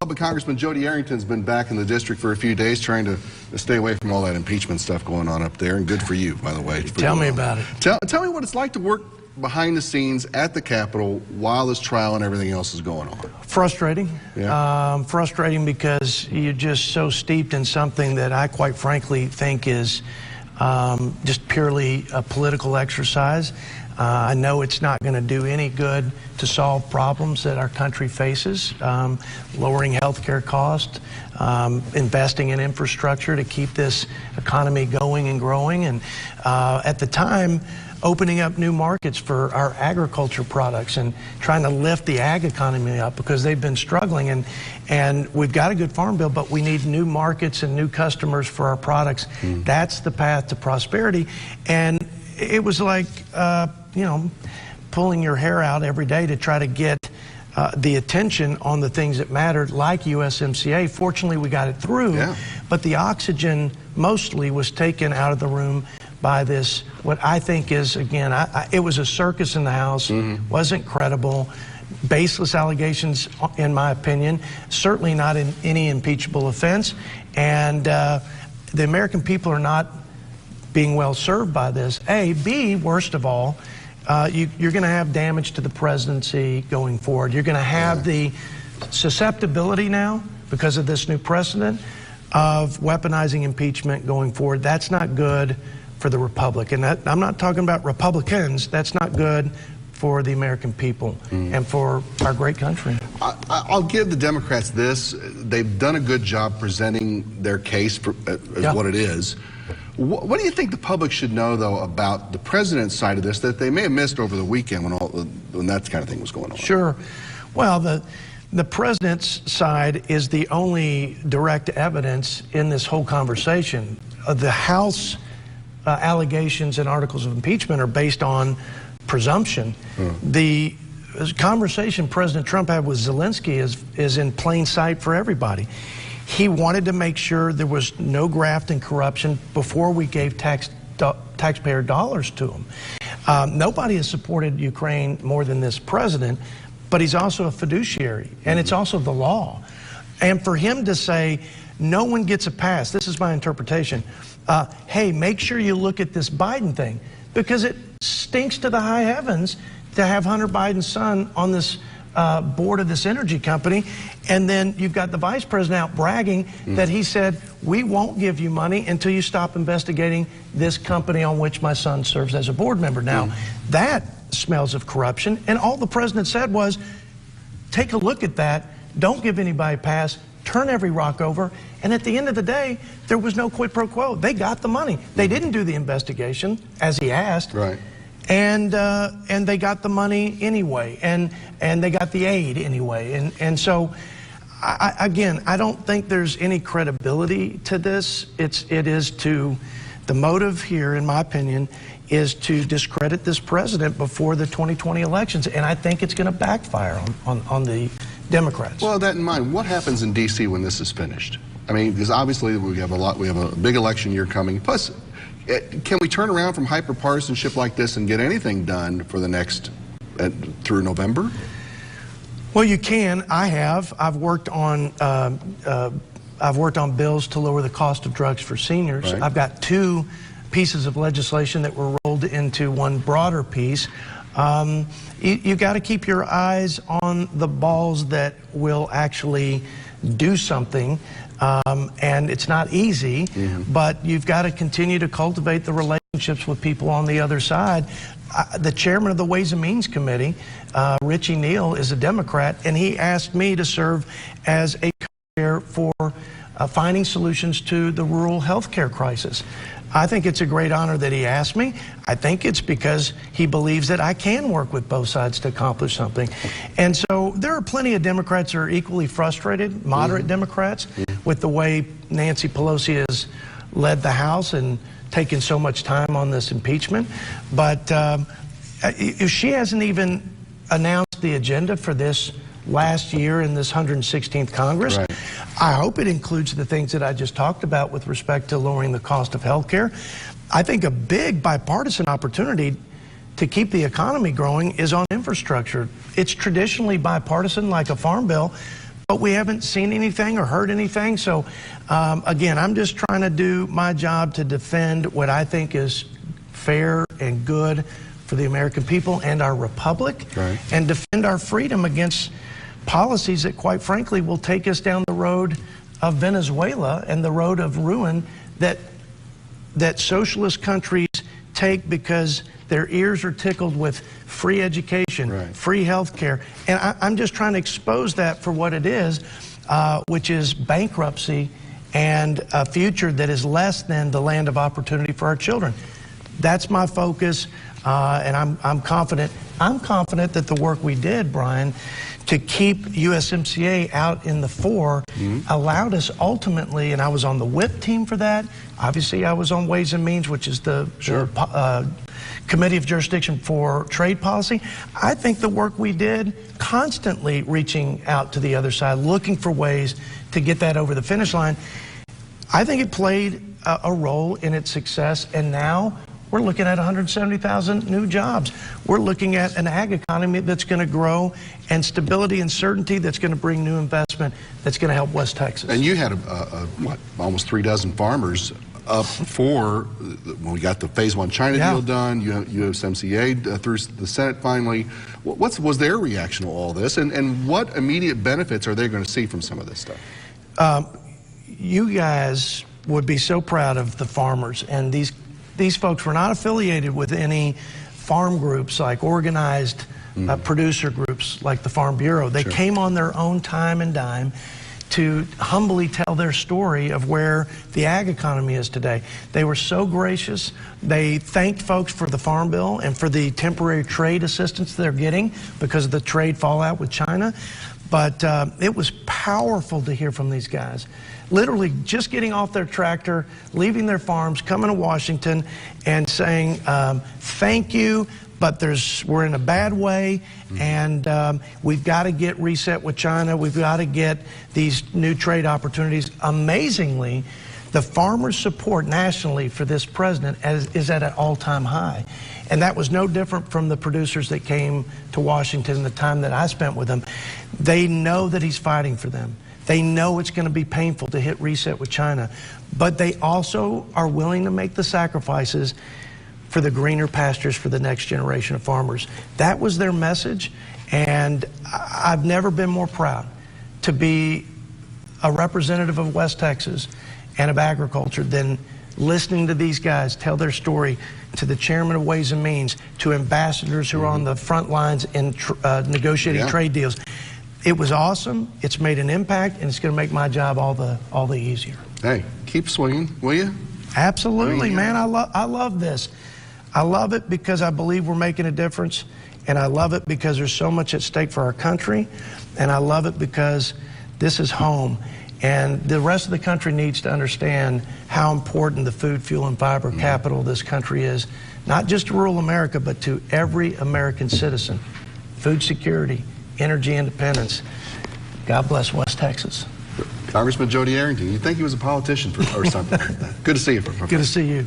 Republican Congressman Jody Arrington's been back in the district for a few days trying to stay away from all that impeachment stuff going on up there, and good for you, by the way. Tell me about it. Tell me what it's like to work behind the scenes at the Capitol while this trial and everything else is going on. Frustrating. Yeah. Frustrating because you're just so steeped in something that I quite frankly think is just purely a political exercise. I know it's not going to do any good to solve problems that our country faces, lowering health care costs, investing in infrastructure to keep this economy going and growing, and at the time, opening up new markets for our agriculture products and trying to lift the ag economy up because they've been struggling. And we've got a good farm bill, but we need new markets and new customers for our products. That's the path to prosperity. And it was like, you know, pulling your hair out every day to try to get the attention on the things that mattered, like USMCA. Fortunately, we got it through, but the oxygen mostly was taken out of the room by this, what I think is, again, it was a circus in the House, wasn't credible, baseless allegations, in my opinion, certainly not in any impeachable offense, and the American people are not being well served by this. A. B, worst of all, you're going to have damage to the presidency going forward. You're going to have the susceptibility now, because of this new precedent, of weaponizing impeachment going forward. That's not good for the Republic. And I'm not talking about Republicans. That's not good for the American people and for our great country. I'll give the Democrats this. They've done a good job presenting their case for, as what it is. What do you think the public should know, though, about the president's side of this that they may have missed over the weekend when that kind of thing was going on? Sure. Well, the president's side is the only direct evidence in this whole conversation. The House allegations and articles of impeachment are based on presumption. The conversation President Trump had with Zelensky is in plain sight for everybody. He wanted to make sure there was no graft and corruption before we gave taxpayer dollars to him. Nobody has supported Ukraine more than this president, but he's also a fiduciary, and it's also the law. And for him to say, no one gets a pass, this is my interpretation, hey, make sure you look at this Biden thing, because it stinks to the high heavens to have Hunter Biden's son on this board of this energy company, and then you've got the vice president out bragging that he said, we won't give you money until you stop investigating this company on which my son serves as a board member. Now, that smells of corruption, and all the president said was, take a look at that, don't give anybody a pass, turn every rock over, and at the end of the day, there was no quid pro quo. They got the money. They didn't do the investigation, as he asked. Right. And they got the money anyway, and they got the aid anyway. And so, again, I don't think there's any credibility to this. It is to, the motive here, in my opinion, is to discredit this president before the 2020 elections, and I think it's going to backfire on the Democrats. Well, that in mind, what happens in D.C. when this is finished? I mean, because obviously we have a big election year coming. Plus, can we turn around from hyper-partisanship like this and get anything done for the next, through November? Well, you can. I've worked on bills to lower the cost of drugs for seniors. Right. I've got 2 pieces of legislation that were rolled into one broader piece. You got to keep your eyes on the balls that will actually do something. And it's not easy, but you've got to continue to cultivate the relationships with people on the other side. The chairman of the Ways and Means Committee, Richie Neal, is a Democrat, and he asked me to serve as a co-chair for finding solutions to the rural health care crisis. I think it's a great honor that he asked me. I think it's because he believes that I can work with both sides to accomplish something. And so there are plenty of Democrats that are equally frustrated, moderate Democrats, with the way Nancy Pelosi has led the House and taken so much time on this impeachment. But she hasn't even announced the agenda for this last year in this 116th Congress. Right. I hope it includes the things that I just talked about with respect to lowering the cost of health care. I think a big bipartisan opportunity to keep the economy growing is on infrastructure. It's traditionally bipartisan, like a farm bill, but we haven't seen anything or heard anything. So, again, I'm just trying to do my job to defend what I think is fair and good for the American people and our republic, right, and defend our freedom against policies that, quite frankly, will take us down the road of Venezuela and the road of ruin that socialist countries take because their ears are tickled with free education, right, free health care. And I'm just trying to expose that for what it is, which is bankruptcy and a future that is less than the land of opportunity for our children. That's my focus, and I'm confident. I'm confident that the work we did, Bryan, to keep USMCA out in the fore allowed us ultimately, and I was on the WHIP team for that. Obviously, I was on Ways and Means, which is the Committee of Jurisdiction for Trade Policy. I think the work we did, constantly reaching out to the other side, looking for ways to get that over the finish line, I think it played a role in its success, and now we're looking at 170,000 new jobs. We're looking at an ag economy that's going to grow, and stability and certainty that's going to bring new investment that's going to help West Texas. And you had what, almost 3 dozen farmers up for when we got the Phase 1 China deal done, USMCA through the Senate finally. What was their reaction to all this, and what immediate benefits are they going to see from some of this stuff? You guys would be so proud of the farmers, and these folks were not affiliated with any farm groups like organized producer groups like the Farm Bureau. They came on their own time and dime to humbly tell their story of where the ag economy is today. They were so gracious. They thanked folks for the Farm Bill and for the temporary trade assistance they're getting because of the trade fallout with China. But it was powerful to hear from these guys. Literally just getting off their tractor, leaving their farms, coming to Washington and saying, thank you, but we're in a bad way, and we've got to get reset with China. We've got to get these new trade opportunities. Amazingly, the farmers' support nationally for this president is at an all-time high. And that was no different from the producers that came to Washington in the time that I spent with them. They know that he's fighting for them. They know it's going to be painful to hit reset with China, but they also are willing to make the sacrifices for the greener pastures for the next generation of farmers. That was their message, and I've never been more proud to be a representative of West Texas and of agriculture than listening to these guys tell their story, to the chairman of Ways and Means, to ambassadors who are on the front lines in negotiating trade deals. It was awesome. It's made an impact, and it's going to make my job all the easier. Hey, keep swinging, will you? Absolutely, man. I love this. I love it because I believe we're making a difference, and I love it because there's so much at stake for our country, and I love it because this is home. And the rest of the country needs to understand how important the food, fuel, and fiber capital of this country is, not just to rural America, but to every American citizen. Food security, energy independence. God bless West Texas. Congressman Jody Arrington, you'd think he was a politician or something like that. Good to see you, Professor. Good to see you.